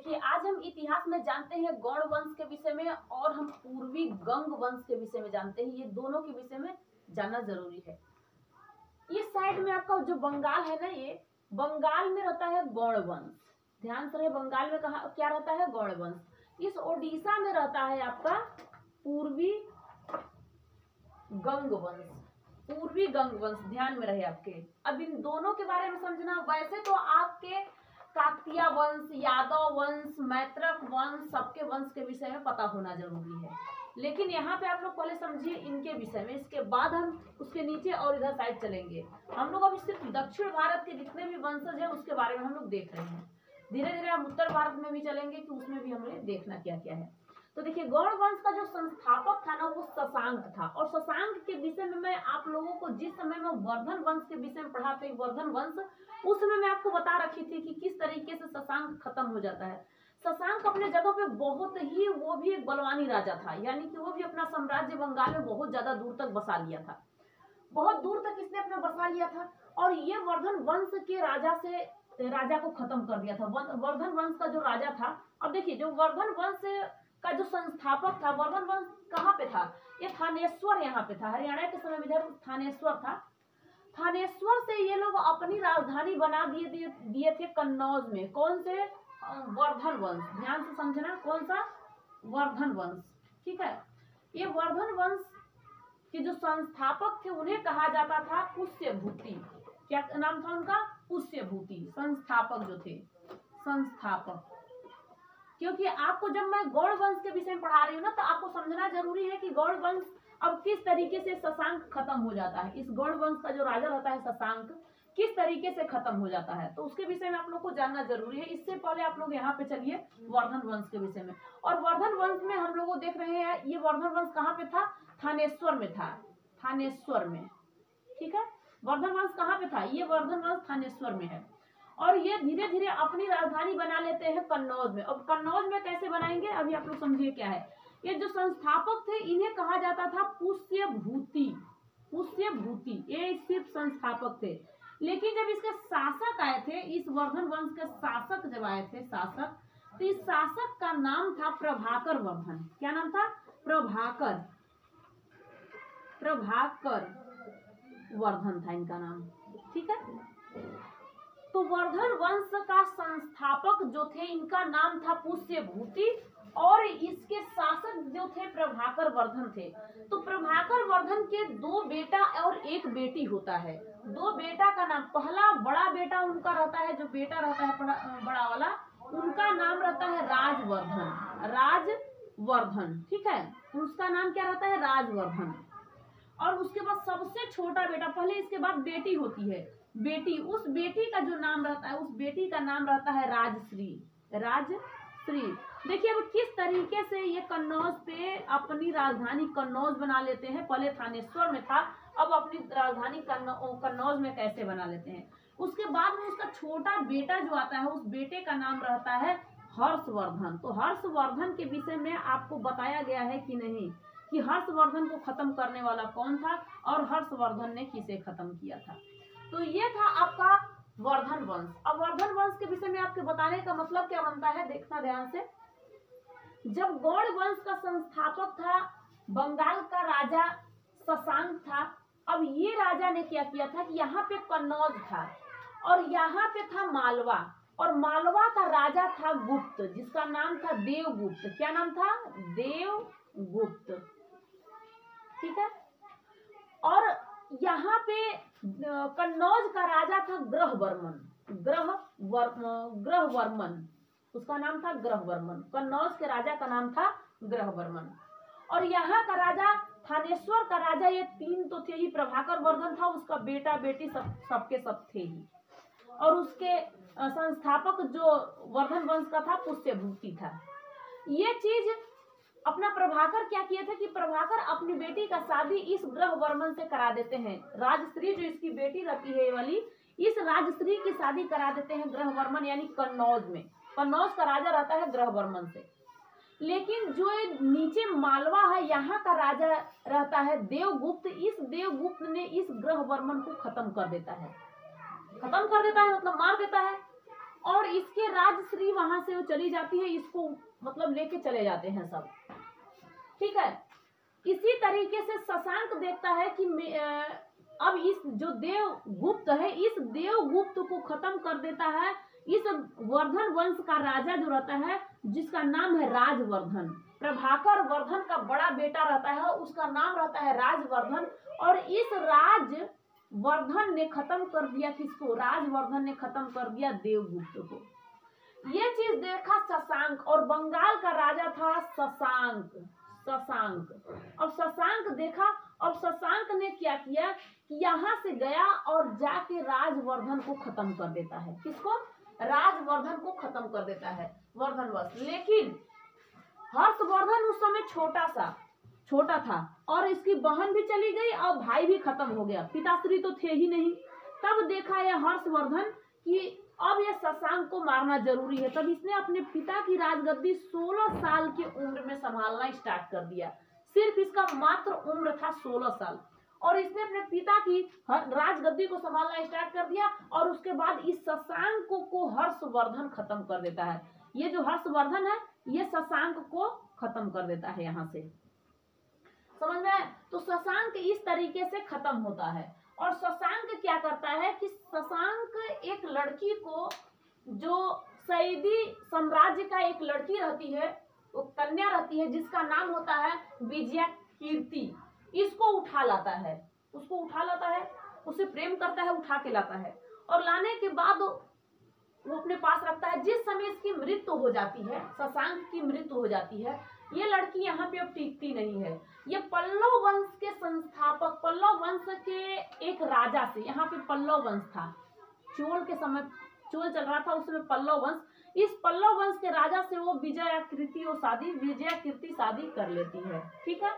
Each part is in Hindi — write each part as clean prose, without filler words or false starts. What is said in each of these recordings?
देखिए, आज हम इतिहास में जानते हैं गौड़ वंश के विषय में और हम पूर्वी गंग वंश के विषय में जानते हैं। ये दोनों के विषय में जानना जरूरी है। इस साइड में आपका जो बंगाल है ना, ये बंगाल में रहता है गौड़ वंश। ध्यान से रहे, बंगाल में कहा क्या रहता है? गौड़ वंश। इस ओडिशा में रहता है आपका पूर्वी गंग वंश। पूर्वी गंग वंश ध्यान में रहे आपके। अब इन दोनों के बारे में समझना। वैसे तो आपके काकतीय वंश, यादव वंश, मैत्रक वंश, सबके वंश के विषय में पता होना जरूरी है, लेकिन यहाँ पे आप लोग पहले समझिए इनके विषय में, इसके बाद हम उसके नीचे और इधर साइड चलेंगे। हम लोग अभी सिर्फ दक्षिण भारत के जितने भी वंशज हैं उसके बारे में हम लोग देख रहे हैं। धीरे धीरे हम उत्तर भारत में भी चलेंगे कि उसमें भी हमें देखना क्या क्या है। तो देखिए, गौड़ वंश का जो संस्थापक था ना, वो शशांक था। और शशांक के विषय में मैं आप लोगों को जिस समय में वर्धन वंश के विषय में पढ़ाते, वर्धन वंश, उस समय मैं आपको बता रखी थी कि किस तरीके से शशांक खत्म हो जाता है। शशांक अपने जगह पे बहुत ही, वो भी एक बलवानी राजा था, यानी कि वो भी अपना साम्राज्य बंगाल में बहुत ज्यादा दूर तक बसा लिया था। बहुत दूर तक इसने अपना बसा लिया था और ये वर्धन वंश के राजा को खत्म कर दिया था। वर्धन वंश का जो राजा था, अब देखिए, जो वर्धन वंश का जो संस्थापक था, वर्धन वंश कहाँ पे था? ये थानेश्वर यहाँ पे था, हरियाणा के समय इधर थानेश्वर था। थानेश्वर से ये लोग अपनी राजधानी बना दिए थे कन्नौज में। कौन से? वर्धन वंश। ध्यान से समझना, कौन सा? वर्धन वंश। ठीक है। ये वर्धन वंश के जो संस्थापक थे उन्हें कहा जाता था पुष्यभूति। क्या नाम था उनका? पुष्यभूति। संस्थापक जो थे, संस्थापक। क्योंकि आपको जब मैं गौड़ वंश के विषय में पढ़ा रही हूँ ना, तो आपको समझना जरूरी है कि गौड़ वंश अब किस तरीके से शशांक खत्म हो जाता है। इस गौड़ वंश का जो राजा रहता है शशांक, किस तरीके से खत्म हो जाता है, तो उसके विषय में आप लोग को जानना जरूरी है। इससे पहले आप लोग यहाँ पे चलिए वर्धन वंश के विषय में। और वर्धन वंश में हम लोग देख रहे हैं, ये वर्धन वंश कहाँ पे था? थानेश्वर में था। थानेश्वर में, ठीक है। वर्धन वंश कहाँ पे था? ये वर्धन वंश थानेश्वर में है। और ये धीरे धीरे अपनी राजधानी बना लेते हैं कन्नौज में। अब कन्नौज में कैसे बनाएंगे, अभी आप लोग समझिए क्या है। ये जो संस्थापक थे इन्हें कहा जाता था पुष्यभूति। पुष्यभूति, ये सिर्फ संस्थापक थे। लेकिन जब इसके शासक आए थे, इस वर्धन वंश के शासक जब आए थे, शासक, तो इस शासक का नाम था प्रभाकर वर्धन। क्या नाम था? प्रभाकर वर्धन था इनका नाम, ठीक है। तो वर्धन वंश का संस्थापक जो थे, इनका नाम था पुष्यभूति और इसके शासक जो थे प्रभाकर वर्धन थे। तो प्रभाकर वर्धन के 2 बेटा और 1 बेटी होता है। 2 बेटा का नाम, पहला बड़ा बेटा उनका रहता है, जो बेटा रहता है बड़ा वाला, उनका नाम रहता है राजवर्धन। राजवर्धन, ठीक है। उसका नाम क्या रहता है? राजवर्धन। और उसके बाद सबसे छोटा बेटा, पहले इसके बाद बेटी होती है, बेटी, उस बेटी का जो नाम रहता है, उस बेटी का नाम रहता है राजश्री। राजश्री। देखिए अब किस तरीके से ये कन्नौज पे अपनी राजधानी कन्नौज बना लेते हैं। पहले थानेश्वर में था, अब अपनी राजधानी कन्नौज में कैसे बना लेते हैं। उसके बाद में उसका छोटा बेटा जो आता है, उस बेटे का नाम रहता है हर्षवर्धन। तो हर्षवर्धन के विषय में आपको बताया गया है कि नहीं, कि हर्षवर्धन को खत्म करने वाला कौन था और हर्षवर्धन ने किसे खत्म किया था। तो ये था आपका वर्धन वंश। अब वर्धन वंश के विषय में आपके बताने का मतलब क्या बनता है, देखना ध्यान से। जब गौड़ वंश का संस्थापक था बंगाल का राजा शशांक था, अब ये राजा ने क्या किया था कि यहाँ पे कन्नौज था और यहाँ पे था मालवा, और मालवा का राजा था गुप्त, जिसका नाम था देवगुप्त। क्या नाम था? देवगुप्त, ठीक है। और यहाँ पे कन्नौज का राजा था ग्रहवर्मन। ग्रहवर्मन, उसका नाम था ग्रहवर्मन। कन्नौज के राजा का नाम था ग्रहवर्मन। और यहाँ का राजा थानेश्वर का राजा, ये 3 तो थे ही, प्रभाकर वर्धन था, उसका बेटा बेटी सबके सब थे ही। और उसके संस्थापक जो वर्धन वंश का था पुष्यभूति था। ये चीज अपना प्रभाकर क्या किए थे कि प्रभाकर अपनी बेटी का शादी इस ग्रहवर्मन से करा देते हैं। राजश्री जो इसकी बेटी रहती है वाली, इस राजश्री की शादी करा देते हैं ग्रहवर्मन, यानी कन्नौज में। कन्नौज का राजा रहता है ग्रहवर्मन से। लेकिन जो नीचे मालवा है, यहाँ का राजा रहता है देवगुप्त। इस देवगुप्त ने इस ग्रहवर्मन को खत्म कर देता है। खत्म कर देता है मतलब मार देता है। और इसके राजश्री वहां से वो चली जाती है, इसको मतलब लेके चले जाते हैं सब, ठीक है। इसी तरीके से शशांक देखता है कि अब इस जो देवगुप्त है, इस देवगुप्त को खत्म कर देता है। इस वर्धन वंश का राजा जो रहता है, जिसका नाम है राजवर्धन, प्रभाकर वर्धन का बड़ा बेटा रहता है, उसका नाम रहता है राजवर्धन। और इस राजवर्धन ने खत्म कर दिया किसको? राजवर्धन ने खत्म कर दिया देवगुप्त को। ये चीज देखा शशांक, और बंगाल का राजा था शशांक। अब शशांक देखा, अब शशांक ने क्या किया कि यहाँ से गया और जाके राजवर्धन को खत्म कर देता है। किसको? राजवर्धन को खत्म कर देता है, वर्धनवंश। लेकिन हर्षवर्धन उस समय छोटा था, और इसकी बहन भी चली गई और भाई भी खत्म हो गया, पिताश्री तो थे ही नहीं। तब देखा यह हर्षवर्धन कि अब ये शशांक को मारना जरूरी है। तब इसने अपने पिता की राजगद्दी 16 साल की उम्र में संभालना स्टार्ट कर दिया। सिर्फ इसका मात्र उम्र था 16 साल, और इसने अपने पिता की राजगद्दी को संभालना स्टार्ट कर दिया। और उसके बाद इस शशांक को हर्षवर्धन खत्म कर देता है। ये जो हर्षवर्धन है, ये शशांक को खत्म कर देता है। यहाँ से समझ में आया? तो शशांक इस तरीके से खत्म होता है। और शशांक क्या करता है कि शशांक एक लड़की को, जो सैदी साम्राज्य का एक लड़की रहती है, वो कन्या रहती है, जिसका नाम होता है विजया कीर्ति, इसको उठा लाता है, उसको उठा लाता है, उससे प्रेम करता है, उठा के लाता है। और लाने के बाद वो अपने पास रखता है। जिस समय इसकी मृत्यु हो जाती है, शशांक की मृत्यु हो जाती है, ये लड़की यहाँ पे अब टिकती नहीं है। ये पल्लव वंश के संस्थापक, पल्लव वंश के एक राजा से, यहाँ पे पल्लव वंश था, चोल के समय चोल चल रहा था, उस समय पल्लव वंश, इस पल्लव वंश के राजा से वो विजया कीर्ति शादी कर लेती है, ठीक है,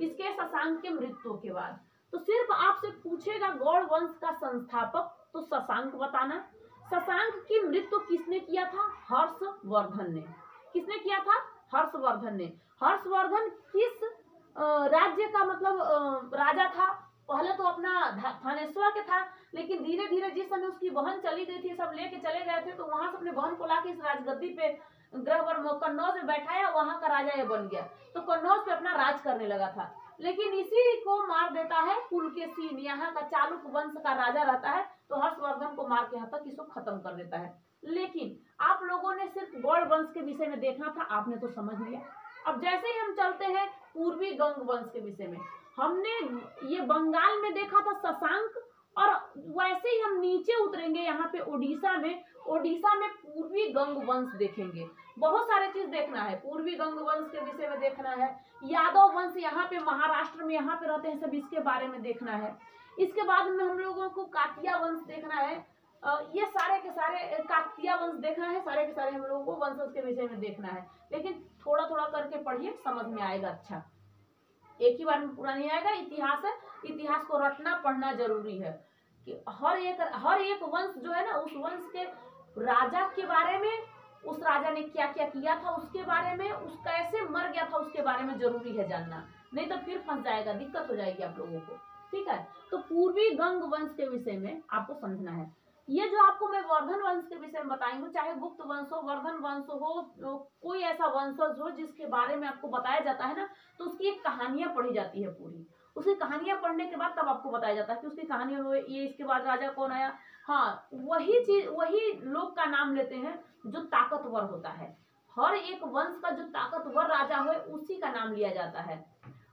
इसके शशांक के मृत्यु के बाद। तो सिर्फ आपसे पूछेगा गौड़ वंश का संस्थापक, तो शशांक बताना। शशांक की मृत्यु किसने किया था? हर्षवर्धन ने। किसने किया था? हर्षवर्धन ने। हर्षवर्धन किस राज्य का मतलब राजा था? पहले तो अपना थानेश्वर के था, लेकिन धीरे धीरे जिस समय उसकी बहन चली गई थी, सब लेके चले गए थे, तो वहां से अपने बहन को लाके इस राजगद्दी पे कन्नौज में बैठाया, वहां का राजा ये बन गया। तो कन्नौज पे अपना राज करने लगा था। लेकिन इसी को मार देता है पुलकेशिन, यहाँ का चालुक वंश का राजा रहता है, तो हर्षवर्धन को मार के यहाँ तक इसको खत्म कर देता है। लेकिन आप लोगों ने सिर्फ गौड़ वंश के विषय में देखना था, आपने तो समझ लिया। अब जैसे ही हम चलते हैं पूर्वी गंग वंश के विषय में, हमने ये बंगाल में देखा था शशांक, और वैसे ही हम नीचे उतरेंगे यहाँ पे ओडिशा में पूर्वी गंग वंश देखेंगे। बहुत सारे चीज देखना है, पूर्वी गंग वंश के विषय में देखना है, यादव वंश यहाँ पे महाराष्ट्र में यहाँ पे रहते हैं सब, इसके बारे में देखना है। इसके बाद में हम लोगों को कातिया वंश देखना है, ये सारे के सारे काकतीय वंश देखना है, सारे के सारे हम लोगों को वंशज के विषय में देखना है। लेकिन थोड़ा थोड़ा करके पढ़िए, समझ में आएगा। अच्छा, एक ही बार में पूरा नहीं आएगा। इतिहास है, इतिहास को रटना पढ़ना जरूरी है कि हर एक वंश जो है ना, उस वंश के राजा के बारे में, उस राजा ने क्या क्या किया था उसके बारे में, उस कैसे मर गया था उसके बारे में जरूरी है जानना, नहीं तो फिर फंस जाएगा, दिक्कत हो जाएगी आप लोगों को, ठीक है। तो पूर्वी गंग वंश के विषय में आपको समझना है। ये जो आपको मैं वर्धन वंश के विषय में बताई हूँ, चाहे गुप्त वंश हो, वर्धन वंश हो, कोई ऐसा वंशज हो जिसके बारे में आपको बताया जाता है ना, तो उसकी एक कहानियां पढ़ी जाती है पूरी। उसकी कहानियां पढ़ने के बाद तब आपको बताया जाता है कि उसकी कहानी में ये इसके बाद राजा कौन आया। हाँ, वही चीज, वही लोग का नाम लेते हैं जो ताकतवर होता है। हर एक वंश का जो ताकतवर राजा हो उसी का नाम लिया जाता है।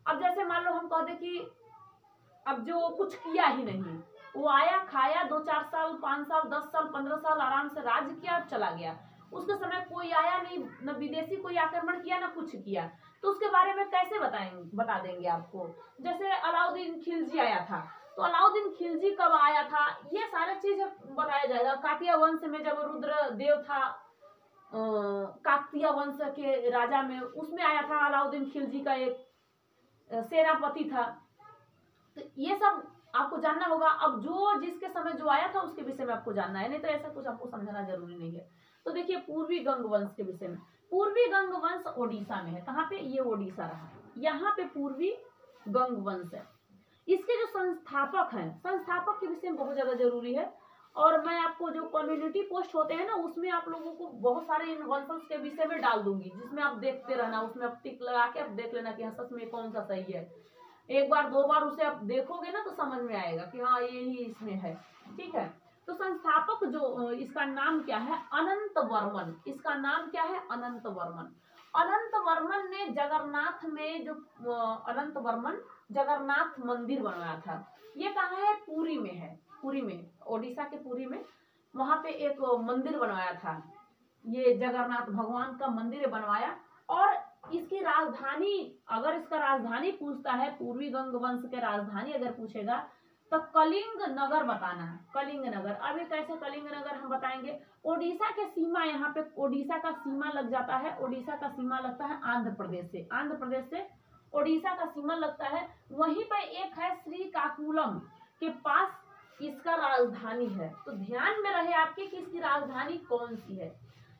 अब जैसे मान लो हम कहते कि अब जो कुछ किया ही नहीं, वो आया, खाया, 2-4 साल, 5 साल, 10 साल, 15 साल आराम से राज किया, चला गया। उसके समय कोई आया नहीं, न विदेशी कोई आक्रमण किया, ना कुछ किया, तो उसके बारे में कैसे बता देंगे आपको। जैसे अलाउद्दीन खिलजी आया था, तो अलाउद्दीन खिलजी कब आया था, ये सारा चीज बताया जाएगा। काकतीय वंश में जब रुद्र देव था, काकतीय वंश के राजा में, उसमें आया था अलाउद्दीन खिलजी का एक सेनापति था। तो ये सब आपको जानना होगा। अब जो जिसके समय जो आया था उसके विषय में आपको जानना है, नहीं तो ऐसा कुछ आपको समझना जरूरी नहीं है। तो देखिए पूर्वी गंग वंश के विषय में, पूर्वी गंग वंश ओडिशा में है। कहाँ पे? ये ओडिशा रहा, यहाँ पे पूर्वी गंग वंश है। इसके जो संस्थापक हैं, संस्थापक के विषय में बहुत ज्यादा जरूरी है। और मैं आपको जो कम्युनिटी पोस्ट होते हैं ना उसमें आप लोगों को बहुत सारे इन वंशज के विषय में डाल दूंगी, जिसमें आप देखते रहना, उसमें आप टिक लगा के आप देख लेना कि हाँ सच में कौन सा सही है। एक बार दो बार उसे आप देखोगे ना तो समझ में आएगा कि हाँ ये ही इसमें है। ठीक है, तो संस्थापक जो इसका नाम क्या है, अनंत वर्मन। इसका नाम क्या है, अनंत वर्मन। अनंत वर्मन ने जगन्नाथ में जो अनंत वर्मन जगन्नाथ मंदिर बनवाया था। ये कहाँ है, पुरी में है, पुरी में, ओडिशा के पुरी में। वहां पे एक मंदिर बनवाया था, ये जगन्नाथ भगवान का मंदिर बनवाया। और इसकी राजधानी, अगर इसका राजधानी पूछता है, पूर्वी गंग वंश के राजधानी अगर पूछेगा तो कलिंग नगर बताना है, कलिंग नगर। अब ये कैसे कलिंग नगर हम बताएंगे, ओडिशा के सीमा, यहाँ पे ओडिशा का सीमा लग जाता है, ओडिशा का सीमा लगता है आंध्र प्रदेश से, आंध्र प्रदेश से ओडिशा का सीमा लगता है। वहीं पर एक है श्रीकाकुलम के पास इसका राजधानी है। तो ध्यान में रहे आपके कि इसकी राजधानी कौन सी है।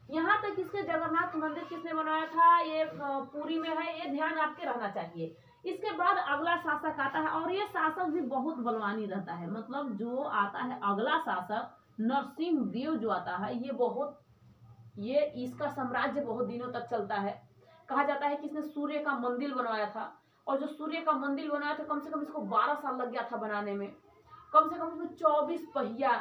यहाँ तक इसके जगन्नाथ मंदिर किसने बनाया था, ये पुरी में है, ये ध्यान आपके रहना चाहिए। इसके बाद अगला शासक आता है, और ये शासक भी बहुत बलवानी रहता है, मतलब जो आता है अगला शासक नरसिंह देव जो आता है, ये इसका साम्राज्य बहुत दिनों तक चलता है। कहा जाता है कि इसने सूर्य का मंदिर बनवाया था, और जो सूर्य का मंदिर बनाया था कम से कम इसको 12 साल लग गया था बनाने में। कम से कम इसमें 24 पहिया,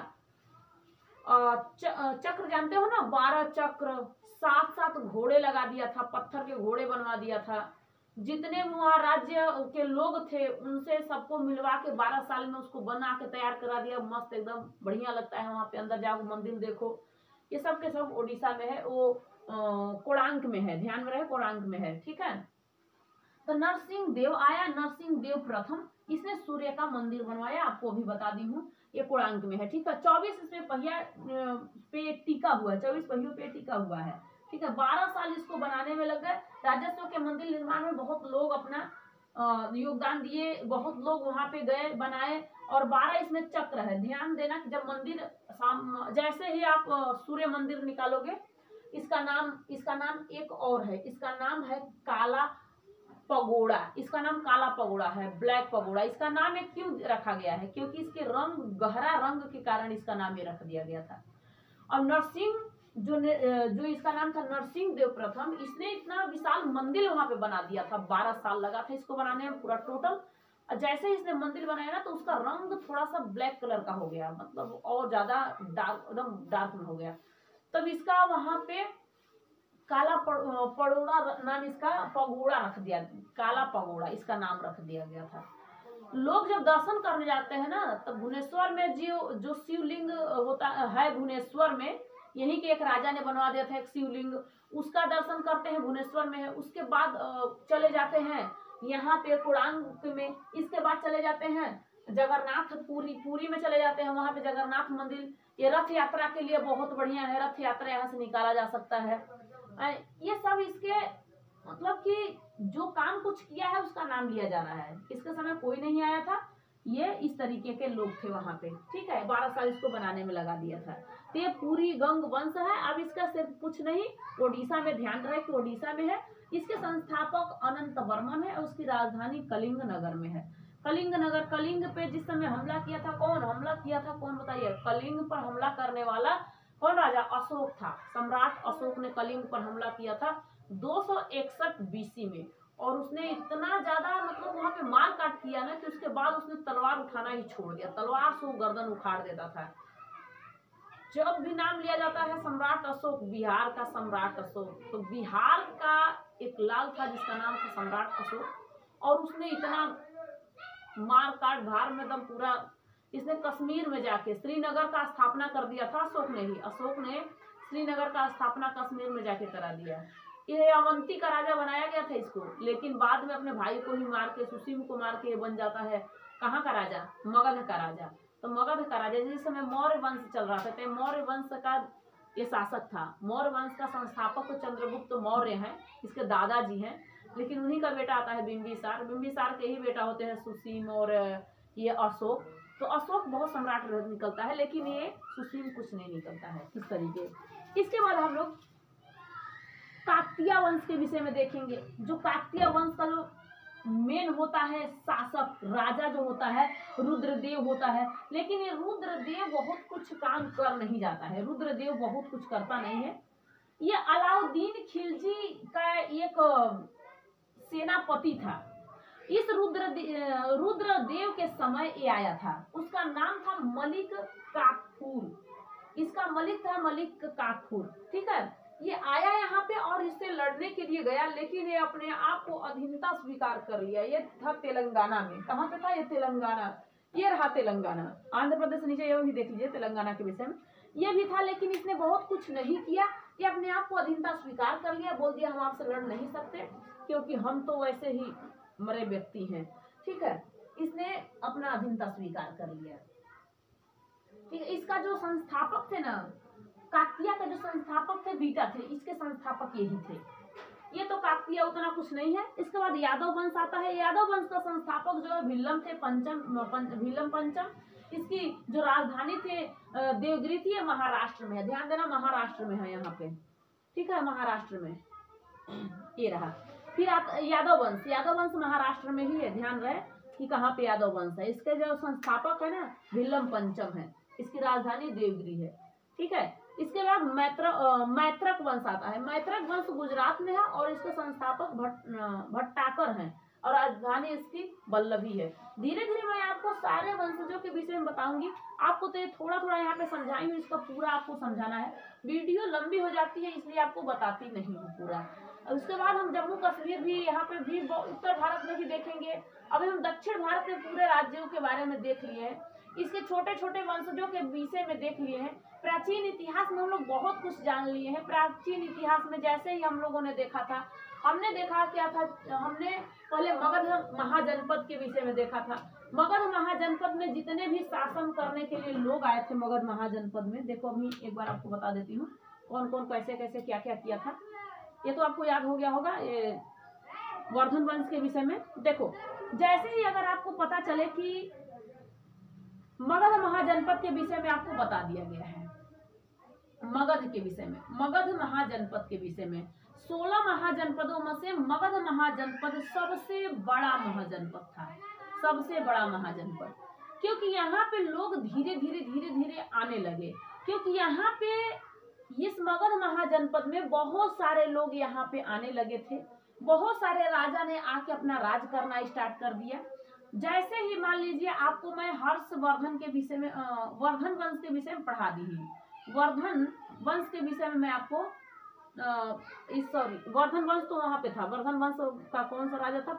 चक्र जानते हो ना, 12 चक्र, 7 घोड़े लगा दिया था, पत्थर के घोड़े बनवा दिया था। जितने वहाँ राज्य के लोग थे उनसे सबको मिलवा के 12 साल में उसको बना के तैयार करा दिया, मस्त एकदम बढ़िया लगता है। वहां पे अंदर जाओ, मंदिर देखो। ये सब के सब ओडिशा में है, वो कोणार्क में है, ध्यान में रहे, कोणार्क में है। ठीक है, तो नरसिंह देव आया, नरसिंह देव प्रथम, इसने सूर्य का मंदिर बनवाया, आपको अभी बता दी हूँ, ये कोणार्क में है। ठीक है, 24 इसमें पहिया पे टिका हुआ है, 24 पहियों पे टिका हुआ है। ठीक है, 12 साल इसको बनाने में लग गए। राजस्व के मंदिर निर्माण में बहुत लोग अपना योगदान दिए, बहुत लोग वहां पे गए, बनाए। और 12 इसमें चक्र है। ध्यान देना कि जब मंदिर जैसे ही आप सूर्य मंदिर निकालोगे, इसका नाम एक और है, इसका नाम है काला पगोड़ा। इसका नाम काला पगोड़ा है, ब्लैक पगोड़ा। इसका नाम एक क्यों रखा गया है, क्योंकि इसके रंग, गहरा रंग के कारण इसका नाम ये रख दिया गया था। और नरसिंह जो इसका नाम था नरसिंह देव प्रथम, इसने इतना विशाल मंदिर वहां पे बना दिया था, 12 साल लगा था इसको बनाने में पूरा टोटल। जैसे ही इसने मंदिर बनाया ना तो उसका रंग थोड़ा सा ब्लैक कलर का हो गया, मतलब और ज्यादा डार्क, एकदम डार्क में हो गया। तब इसका वहां पे काला पगोड़ा नाम, इसका पगोड़ा रख दिया, काला पगोड़ा इसका नाम रख दिया गया था। लोग जब दर्शन करने जाते हैं ना, तब भुवनेश्वर में जो शिवलिंग होता है, भुवनेश्वर में यही के एक राजा ने बनवा दिया था एक शिवलिंग, उसका दर्शन करते हैं, भुवनेश्वर में है। उसके बाद चले जाते हैं यहाँ पे कोणार्क में, इसके बाद चले जाते हैं जगन्नाथ पुरी में चले जाते हैं, वहां पे जगन्नाथ मंदिर। ये रथ यात्रा के लिए बहुत बढ़िया है, रथ यात्रा यहाँ से निकाला जा सकता है। ये सब इसके मतलब कि जो काम कुछ किया है उसका नाम लिया जा रहा है। इसके समय कोई नहीं आया था, ये इस तरीके के लोग थे वहां पे। ठीक है, 12 साल इसको बनाने में लगा दिया था। तो ये पूरी गंग वंश है। अब इसका सिर्फ कुछ नहीं, ओडिशा में, ध्यान रहे कि ओडिशा में है। इसके संस्थापक अनंत वर्मन है, उसकी राजधानी कलिंग नगर में है। कलिंग नगर, कलिंग पे जिस समय हमला किया था, कौन बताइए, कलिंग पर हमला करने वाला कौन राजा, अशोक था। सम्राट अशोक ने कलिंग पर हमला किया था 261 बीसी में। और उसने इतना ज्यादा मतलब वहां पे मार काट किया ना कि उसके बाद उसने तलवार उठाना ही छोड़ दिया, तलवार से वो गर्दन उखाड़ देता था। जब भी नाम लिया जाता है सम्राट अशोक, बिहार का सम्राट अशोक, तो बिहार का एक लाल था जिसका नाम था सम्राट अशोक, और उसने इतना मार काट धार में दम पूरा, इसने कश्मीर में जाके श्रीनगर का स्थापना कर दिया था। अशोक ने श्रीनगर का स्थापना कश्मीर में जाके करा दिया। ये अवंती का राजा बनाया गया था इसको, लेकिन बाद में अपने भाई को ही मार के, सुसीम को मार के बन जाता है कहाँ का राजा, मगध का राजा। तो मगध का राजा जिस समय मौर्य वंश चल रहा था, तो मौर्य वंश का ये शासक था। मौर्य वंश का संस्थापक तो चंद्रगुप्त मौर्य है, इसके दादाजी हैं, लेकिन उन्हीं का बेटा आता है बिंबिसार। बिंबिसार के ही बेटा होते हैं सुसीम और ये अशोक। तो अशोक बहुत सम्राट निकलता है, लेकिन ये सुसीम कुछ नहीं निकलता है इस तरीके। इसके बाद हम लोग काकतीय वंश के विषय में देखेंगे। जो काकतीय वंश का जो मेन होता है शासक, राजा जो होता है रुद्रदेव होता है। लेकिन ये रुद्रदेव बहुत कुछ काम कर नहीं जाता है, रुद्रदेव बहुत कुछ करता नहीं है। ये अलाउद्दीन खिलजी का एक सेनापति था। इस रुद्रदेव के समय ये आया था, उसका नाम था मलिक काफूर। इसका मलिक था मलिक काफूर, ठीक है। ये आया यहाँ पे और इससे लड़ने के लिए गया, लेकिन ये अपने आप को अधीनता स्वीकार कर लिया। ये था तेलंगाना में। कहाँ पे था ये? तेलंगाना। ये रहा तेलंगाना, आंध्र प्रदेश नीचे, ये भी देख लीजिए तेलंगाना के विषय में। ये भी था, लेकिन इसने बहुत कुछ नहीं किया। ये अपने आप को अधीनता स्वीकार कर लिया, बोल दिया हम आपसे लड़ नहीं सकते क्योंकि हम तो वैसे ही मरे व्यक्ति हैं, ठीक है। इसने अपना अधीनता स्वीकार कर लिया, ठीक है। इसका जो संस्थापक थे ना, काकतीय का जो संस्थापक थे बीटा थे, इसके संस्थापक यही थे। ये तो काकतीय उतना कुछ नहीं है। इसके बाद यादव वंश आता है। यादव वंश का संस्थापक जो है भिल्लम थे, भिल्लम पंचम। इसकी जो राजधानी थे देवगिरी थी, ये महाराष्ट्र में है। ध्यान देना, महाराष्ट्र में है यहाँ पे, ठीक है, महाराष्ट्र में ये रहा। फिर यादव वंश। यादव वंश महाराष्ट्र में ही है, ध्यान रहे कि कहाँ पे यादव वंश है। इसके जो संस्थापक है ना भिल्लम पंचम है, इसकी राजधानी देवगिरी है, ठीक है। इसके बाद मैत्रक वंश आता है। मैत्रक वंश गुजरात में है और इसके संस्थापक भट्टाकर हैं और राजधानी इसकी वल्लभी है। धीरे धीरे मैं आपको सारे वंशजों के विषय में बताऊंगी। आपको तो ये थोड़ा थोड़ा यहाँ पे समझाई हूँ, इसका पूरा आपको समझाना है। वीडियो लंबी हो जाती है इसलिए आपको बताती नहीं हूँ पूरा। उसके बाद हम जम्मू कश्मीर भी, यहाँ पे भी, उत्तर भारत में भी देखेंगे। अभी हम दक्षिण भारत में पूरे राज्यों के बारे में देख लिए हैं, इसके छोटे छोटे वंशजों के विषय में देख लिए हैं। प्राचीन इतिहास में हम लोग बहुत कुछ जान लिए हैं। प्राचीन इतिहास में जैसे ही हम लोगों ने देखा था, हमने देखा क्या था, हमने पहले मगध महाजनपद के विषय में देखा था। मगध महाजनपद में जितने भी शासन करने के लिए लोग आए थे मगध महाजनपद में, देखो अभी एक बार आपको बता देती हूँ कौन कौन कैसे कैसे क्या क्या किया था। ये तो आपको याद हो गया होगा, ये वर्धन वंश के विषय में। देखो जैसे ही अगर आपको पता चले कि मगध महाजनपद के विषय में आपको बता दिया गया है, मगध के विषय में, मगध महाजनपद के विषय में, 16 महाजनपदों में से मगध महाजनपद सबसे बड़ा महाजनपद था, सबसे बड़ा महाजनपद। क्योंकि यहाँ पे लोग धीरे धीरे आने लगे, क्योंकि यहाँ पे इस मगध महाजनपद में बहुत सारे लोग यहाँ पे आने लगे थे। बहुत सारे राजा ने आके अपना राज करना स्टार्ट कर दिया। जैसे ही मान लीजिए आपको मैं हर्षवर्धन के विषय में, वर्धन वंश के विषय में पढ़ा दी हूँ। वर्धन वंश के विषय में मैं आपको वर्धन वंश तो वहां पे था। वर्धन वंश का कौन सा राजा था?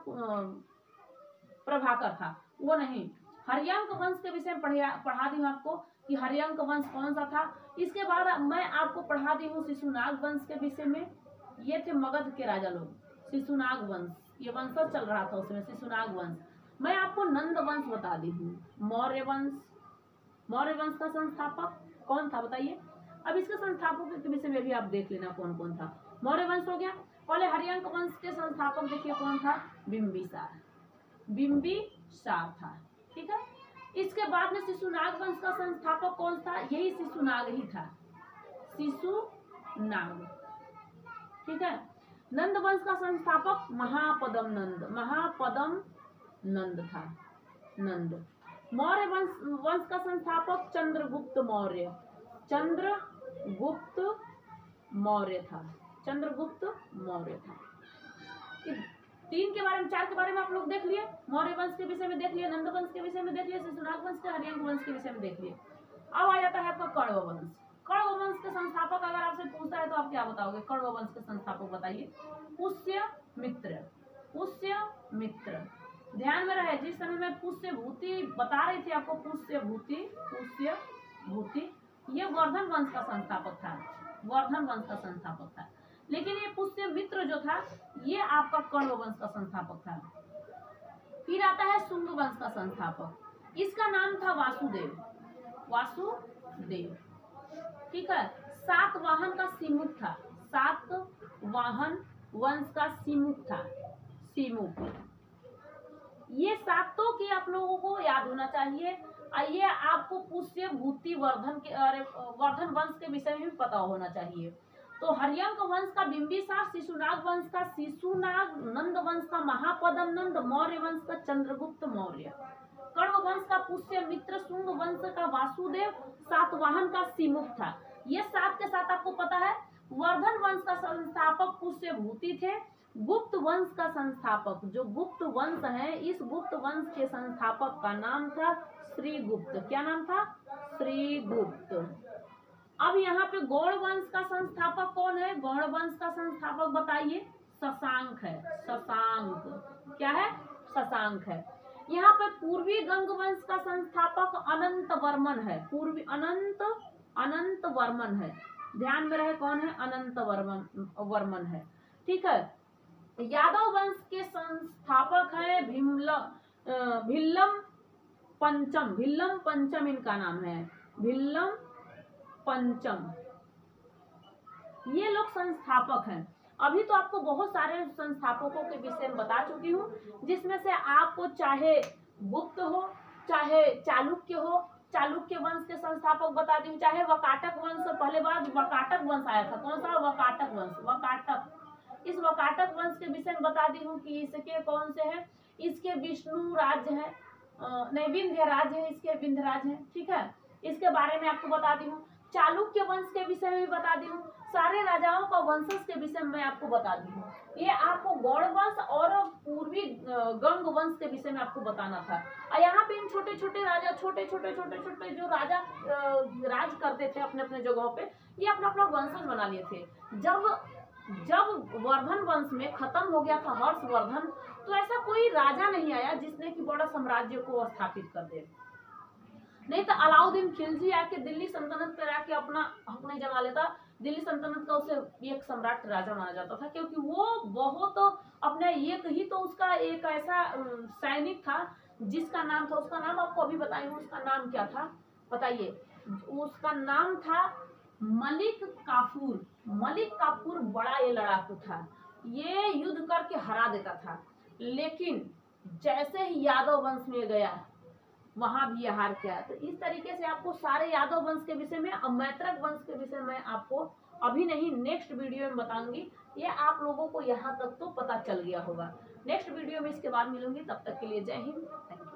प्रभाकर था, वो नहीं। हर्यंक वंश के विषय में पढ़ा दी हूँ आपको कि हर्यंक वंश कौन सा था। इसके बाद मैं आपको पढ़ा दी हूँ शिशुनाग वंश के विषय में। ये थे मगध के राजा लोग, शिशुनाग वंश, ये वंश चल रहा था उसमें, शिशुनाग वंश। मैं आपको नंद वंश बता दी हूँ। मौर्य वंश, मौर्य वंश का संस्थापक कौन था बताइए? अब इसके संस्थापकों के विषय में भी आप देख लेना कौन कौन था। मौर्य वंश हो गया। पहले हर्यंक वंश के संस्थापक देखिए कौन था? बिंबिसार, बिंबिसार था, ठीक है। इसके बाद में शिशुनाग वंश का संस्थापक कौन था? यही शिशुनाग ही था, शिशुनाग, ठीक है। नंद वंश का संस्थापक महापदम नंद, महापदम नंद था, नंद। मौर्य वंश का संस्थापक चंद्रगुप्त मौर्य, चंद्रगुप्त मौर्य था, चंद्रगुप्त मौर्य था। तीन के बारे में, चार के बारे में आप लोग देख लिए। मौर्य वंश के विषय में देख लिए, नंद वंश के विषय में देख लिए, शिशुनाग वंश के, हर्यंक वंश के विषय में देख लिए। अब आ जाता है आपका कण्व वंश। कण्व वंश के संस्थापक अगर आपसे पूछता है तो आप क्या बताओगे? कण्व वंश के संस्थापक बताइए। पुष्यमित्र, पुष्यमित्र। ध्यान में रहे, जिस समय मैं पुष्यभूति बता रही थी आपको, पुष्यभूति, पुष्यभूति, ये वर्धन वंश का संस्थापक था, वर्धन वंश का संस्थापक था। लेकिन ये पुष्यमित्र जो था ये आपका कण्व वंश का संस्थापक था। फिर आता है शुंग वंश का संस्थापक, इसका नाम था वासुदेव, वासुदेव, ठीक है। सातवाहन का सिमुख था, सातवाहन वंश का सिमुख था, सिमुख। ये सातों की आप लोगों को याद होना चाहिए। ये आपको पुष्यभूति वर्धन के, वर्धन वंश के विषय में भी पता होना चाहिए। तो हर्यंक वंश का बिंबिसार, शिशुनाग वंश का शिशुनाग, नंद वंश का महापद्म नंद, मौर्य वंश का चंद्रगुप्त मौर्य, कण्व वंश का पुष्यमित्र, शुंग वंश का वासुदेव, सातवाहन का सिमुख था। ये सात के साथ आपको पता है। वर्धन वंश का संस्थापक पुष्यभूति थे। गुप्त वंश का संस्थापक, जो गुप्त वंश है, इस गुप्त वंश के संस्थापक का नाम था श्रीगुप्त। क्या नाम था? श्रीगुप्त। अब यहाँ पे गौड़ वंश का संस्थापक कौन है? गौड़ वंश का संस्थापक बताइए। शशांक है। शशांक क्या है? शशांक है। यहाँ पे पूर्वी गंग वंश का संस्थापक अनंत वर्मन है। पूर्वी अनंत वर्मन है। ध्यान में रहे कौन है? अनंत वर्मन है। ठीक है। यादव वंश के संस्थापक है भिल्लम पंचम इनका नाम है। भिल्लम पंचम, ये लोग संस्थापक हैं। अभी तो आपको बहुत सारे संस्थापकों के विषय में बता चुकी हूँ, जिसमें से आपको चाहे गुप्त हो, चाहे चालुक्य हो, चालुक्य वंश के संस्थापक बता दी, चाहे वकाटक वंश, पहले बाद वकाटक वंश आया था। कौन सा? वकाटक वंश। वकाटक, इस वकाटक वंश के विषय में बता दी हूँ कि इसके कौन से हैं। इसके विष्णु राज्य है, नहीं विंध्य राज है, इसके विंध्य राज है। ठीक है, इसके बारे में आपको बता दी हूँ। चालुक्य वंश के विषय में भी बता दी हूँ। सारे राजाओं का वंशज के विषय में मैं आपको बता दी हूँ। ये आपको गौड़ वंश और पूर्वी गंग वंश के विषय में आपको बताना था। और यहाँ पे इन छोटे छोटे राजा, छोटे छोटे जो राजा राज करते थे अपने अपने जगहों पे, ये अपना अपना वंशज बना लिए थे। जब वर्धन वंश में खत्म हो गया था हर्षवर्धन, तो ऐसा कोई राजा नहीं आया जिसने कि बड़ा साम्राज्य को स्थापित कर दे। नहीं तो अलाउद्दीन खिलजी आके दिल्ली सल्तनत पर आके अपने जमा लेता। दिल्ली सल्तनत का उसे एक सम्राट राजा माना जाता था, क्योंकि वो बहुत अपने एक ही तो उसका एक ऐसा सैनिक था जिसका नाम था, उसका नाम आपको अभी बताएंगे। उसका नाम क्या था बताइए? उसका नाम था मलिक काफूर। मलिक काफूर बड़ा ये लड़ाकू था, ये युद्ध करके हरा देता था। लेकिन जैसे ही यादव वंश में गया, वहां भी हार किया। तो इस तरीके से आपको सारे यादव वंश के विषय में और मैत्रक वंश के विषय में आपको अभी नहीं, नेक्स्ट वीडियो में बताऊंगी। ये आप लोगों को यहाँ तक तो पता चल गया होगा। नेक्स्ट वीडियो में इसके बाद मिलूंगी। तब तक के लिए जय हिंद, थैंक यू।